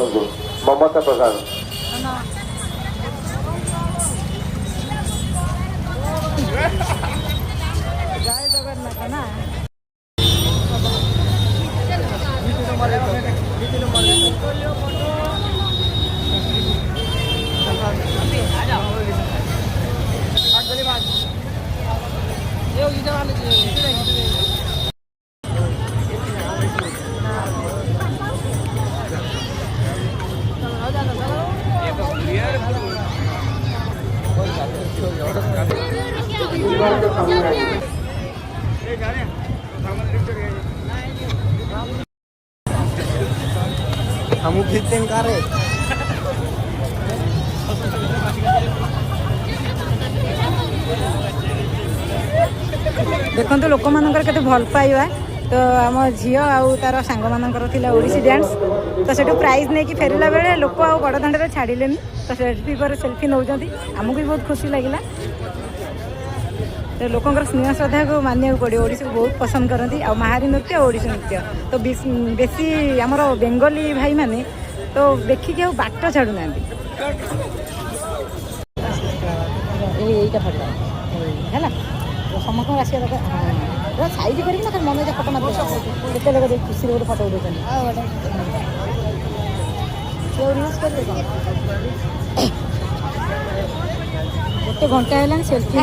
ମାନଙ୍କୁ ମମତା ପ୍ରଧାନ। ଜୟ ଜଗନ୍ନାଥ ନା हम फिटिंग करे देखो लोक मानकर केते भल पाइबा तो आम झील आउ तार सांग मानकर थिला ओडिसी डांस तो सेठू प्राइज नहीं कि फेरला बेले लोक आ बड़ दांडे छाड़िलेनी तो सेल्फी पर सेल्फी नौजंती आमको भी बहुत खुशी लगिला तो लोकंर स्नेह श्रद्धा को मानिया पड़ो ओडिसी को बहुत पसंद करती आ महारी नृत्य ओडिसी नृत्य तो बेसी आमर बेंगली भाई माने तो देखिक आ बाट छाड़ू ना यहीटा फटा है समस्त आसा दरकार सैज कर मन फटो मारते लोग खुशी गोटे फटो उठे गोटे घंटा है सेल्फी